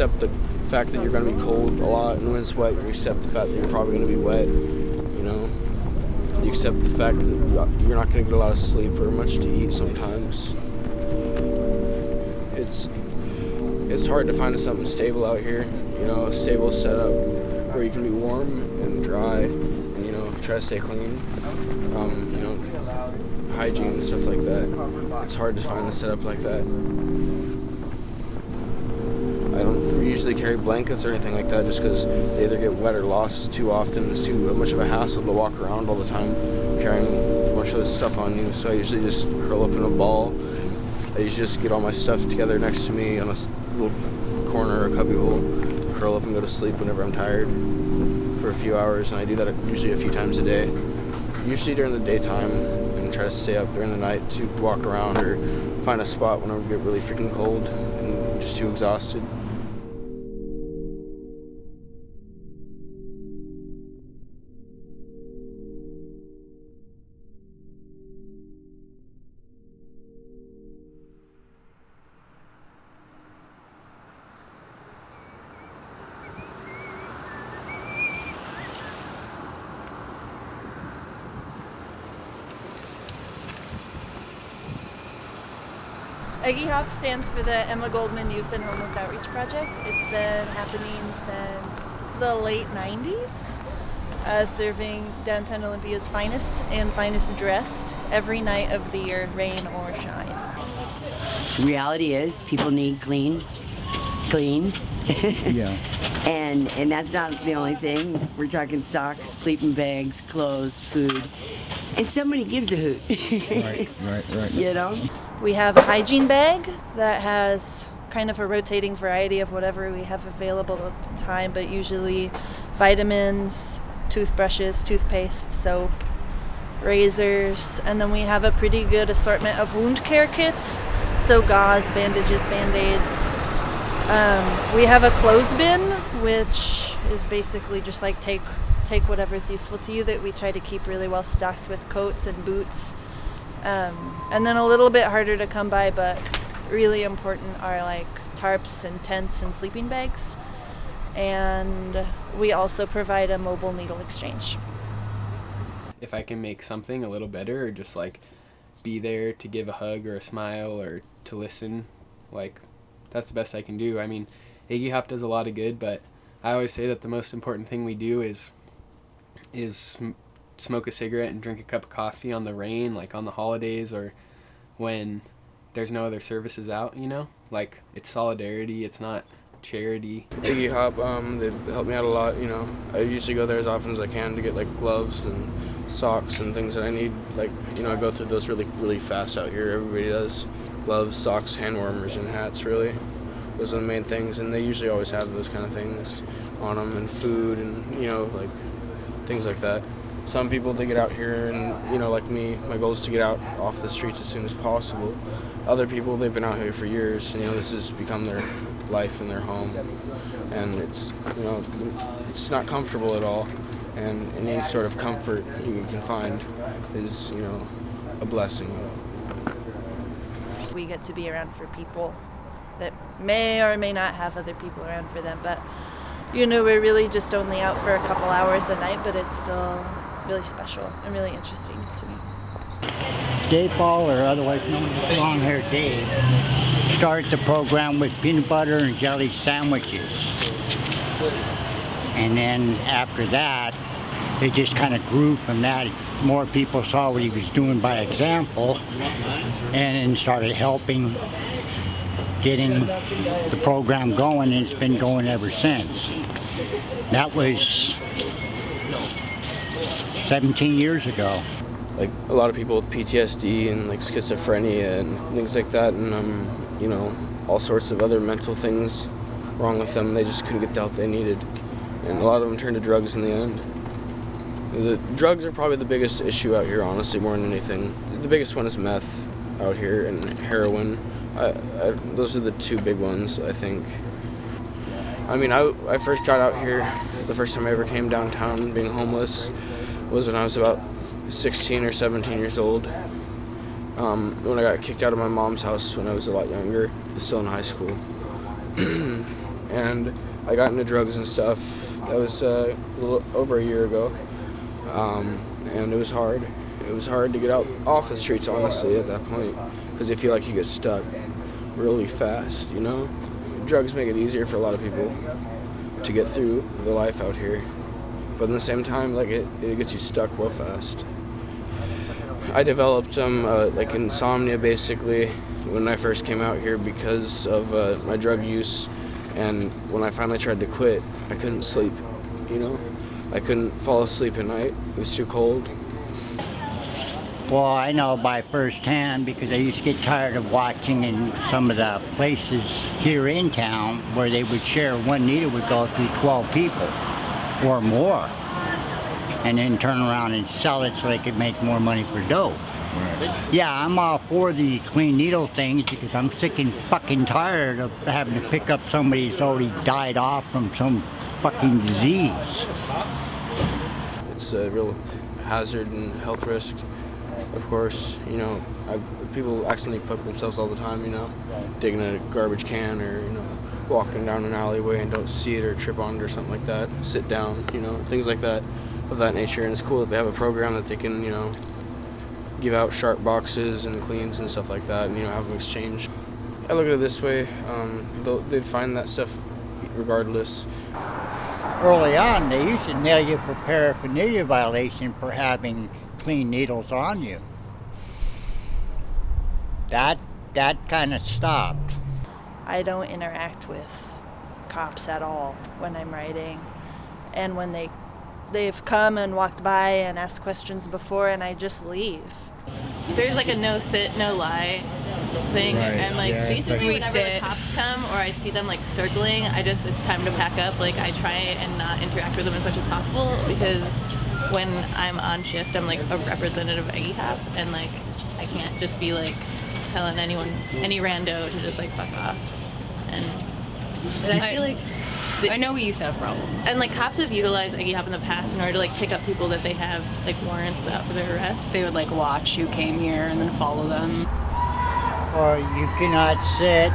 accept the fact that you're going to be cold a lot, and when it's wet, you accept the fact that you're probably going to be wet, you know. You accept the fact that you're not going to get a lot of sleep or much to eat sometimes. It's hard to find something stable out here, you know, a stable setup where you can be warm and dry and, you know, try to stay clean, you know, hygiene and stuff like that. It's hard to find a setup like that. I don't usually carry blankets or anything like that just because they either get wet or lost too often. It's too much of a hassle to walk around all the time carrying a bunch of this stuff on you, so I usually just curl up in a ball. I usually just get all my stuff together next to me on a little corner or a cubby hole, curl up and go to sleep whenever I'm tired for a few hours, and I do that usually a few times a day, usually during the daytime, and try to stay up during the night to walk around or find a spot when I get really freaking cold and just too exhausted. Eggy Hop stands for the Emma Goldman Youth and Homeless Outreach Project. It's been happening since the late 90s, serving downtown Olympia's finest and finest dressed every night of the year, rain or shine. The reality is people need cleans. Yeah. And that's not the only thing. We're talking socks, sleeping bags, clothes, food. And somebody gives a hoot. Right. You know? We have a hygiene bag that has kind of a rotating variety of whatever we have available at the time, but usually vitamins, toothbrushes, toothpaste, soap, razors, and then we have a pretty good assortment of wound care kits, so gauze, bandages, Band-Aids. We have a clothes bin, which is basically just like take whatever's useful to you, that we try to keep really well stocked with coats and boots. And then a little bit harder to come by, but really important, are like tarps and tents and sleeping bags. And we also provide a mobile needle exchange. If I can make something a little better, or just like be there to give a hug or a smile or to listen, like that's the best I can do. I mean, Eggy Hop does a lot of good, but I always say that the most important thing we do is smoke a cigarette and drink a cup of coffee on the rain, like on the holidays or when there's no other services out, you know? Like, it's solidarity, it's not charity. Eggy Hop, they've helped me out a lot, you know. I usually go there as often as I can to get like gloves and socks and things that I need. Like, you know, I go through those really fast out here. Everybody does. Gloves, socks, hand warmers, and hats, really. Those are the main things, and they usually always have those kind of things on them, and food and, you know, like things like that. Some people, they get out here and, you know, like me, my goal is to get out off the streets as soon as possible. Other people, they've been out here for years, and, you know, this has become their life and their home. And it's, you know, it's not comfortable at all. And any sort of comfort you can find is, you know, a blessing. We get to be around for people that may or may not have other people around for them, but, you know, we're really just only out for a couple hours a night, but it's still really special and really interesting to me. Dave Ball, or otherwise known as Long-Haired Dave, started the program with peanut butter and jelly sandwiches. And then after that, it just kind of grew from that. More people saw what he was doing by example and then started helping getting the program going, and it's been going ever since. That was 17 years ago. Like a lot of people with PTSD and like schizophrenia and things like that, and you know, all sorts of other mental things wrong with them. They just couldn't get the help they needed, and a lot of them turned to drugs in the end. The drugs are probably the biggest issue out here, honestly, more than anything. The biggest one is meth out here, and heroin. Those are the two big ones, I think. I mean, I first got out here, the first time I ever came downtown being homeless was when I was about 16 or 17 years old. When I got kicked out of my mom's house when I was a lot younger, still in high school. and I got into drugs and stuff. That was a little over a year ago, and it was hard. It was hard to get out off the streets, honestly, at that point, because you feel like you get stuck really fast, you know? Drugs make it easier for a lot of people to get through the life out here, but at the same time, like, it gets you stuck real fast. I developed like insomnia, basically, when I first came out here because of my drug use, and when I finally tried to quit, I couldn't sleep, you know? I couldn't fall asleep at night. It was too cold. Well, I know by firsthand because I used to get tired of watching in some of the places here in town where they would share one needle would go through 12 people or more, and then turn around and sell it so they could make more money for dough. Right. Yeah, I'm all for the clean needle things because I'm sick and fucking tired of having to pick up somebody who's already died off from some fucking disease. It's a real hazard and health risk. Of course, you know, people accidentally poke themselves all the time, you know, digging a garbage can or, you know, walking down an alleyway and don't see it or trip on it or something like that, sit down, you know, things like that of that nature. And it's cool that they have a program that they can, you know, give out sharp boxes and cleans and stuff like that and, you know, have them exchange. I look at it this way, they'd find that stuff regardless. Early on, they used to nail you for paraphernalia violation for having clean needles on you. That kind of stopped. I don't interact with cops at all when I'm writing, and when they've come and walked by and asked questions before, and I just leave. There's like a no sit, no lie thing, right. And like basically whenever the cops come or I see them like circling, it's time to pack up. Like I try and not interact with them as much as possible because when I'm on shift, I'm like a representative of Eggy Hop, and like I can't just be like telling anyone, any rando to just like fuck off. And I feel like I know we used to have problems. And like cops have utilized Eggy Hop in the past in order to like pick up people that they have like warrants out for their arrests. They would like watch who came here and then follow them. Or you cannot sit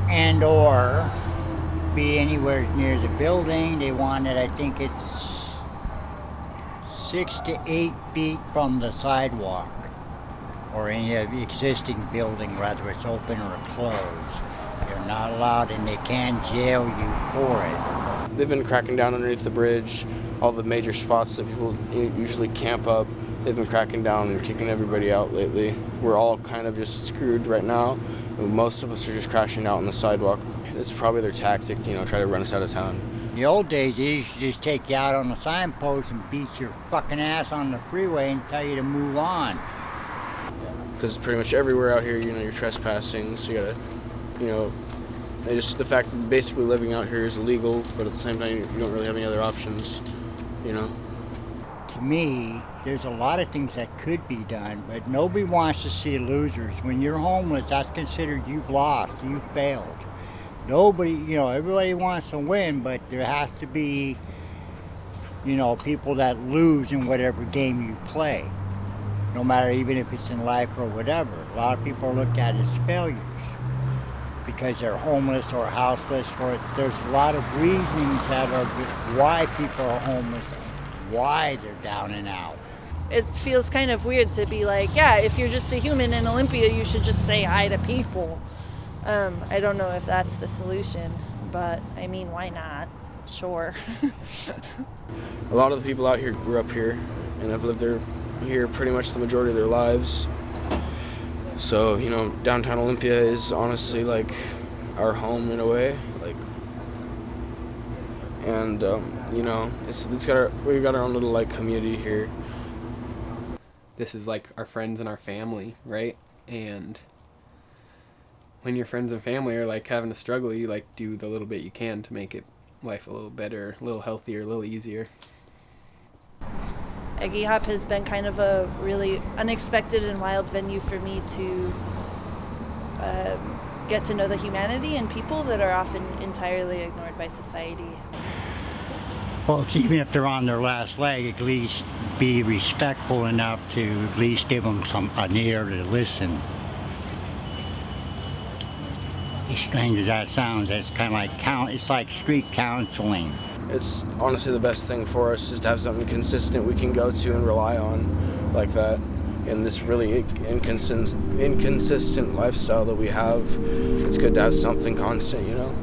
and or be anywhere near the building. They wanted, I think it's 6 to 8 feet from the sidewalk or any of the existing building, whether it's open or closed. They're not allowed, and they can jail you for it. They've been cracking down underneath the bridge, all the major spots that people usually camp up. They've been cracking down and kicking everybody out lately. We're all kind of just screwed right now. Most of us are just crashing out on the sidewalk. It's probably their tactic, you know, try to run us out of town. In the old days, they used to just take you out on the signpost and beat your fucking ass on the freeway and tell you to move on. Because pretty much everywhere out here, you know, you're trespassing, so you gotta, you know, the fact that basically living out here is illegal, but at the same time, you don't really have any other options, you know. To me, there's a lot of things that could be done, but nobody wants to see losers. When you're homeless, that's considered you've lost, you've failed. Nobody, you know, everybody wants to win, but there has to be, you know, people that lose in whatever game you play, no matter even if it's in life or whatever. A lot of people are looked at as failures because they're homeless or houseless, or there's a lot of reasons that are why people are homeless and why they're down and out. It feels kind of weird to be like, yeah, if you're just a human in Olympia, you should just say hi to people. I don't know if that's the solution, but I mean, why not? Sure. A lot of the people out here grew up here and have lived here pretty much the majority of their lives. So, you know, downtown Olympia is honestly like our home in a way, like, and you know, we've got our own little like community here. This is like our friends and our family, right? And when your friends and family are like having a struggle, you like do the little bit you can to make life a little better, a little healthier, a little easier. Eggy Hop has been kind of a really unexpected and wild venue for me to get to know the humanity and people that are often entirely ignored by society. Folks, even if they're on their last leg, at least be respectful enough to at least give them an ear to listen. As strange as that sounds, it's kind of like it's like street counseling. It's honestly the best thing for us, is to have something consistent we can go to and rely on like that. In this really inconsistent lifestyle that we have, it's good to have something constant, you know?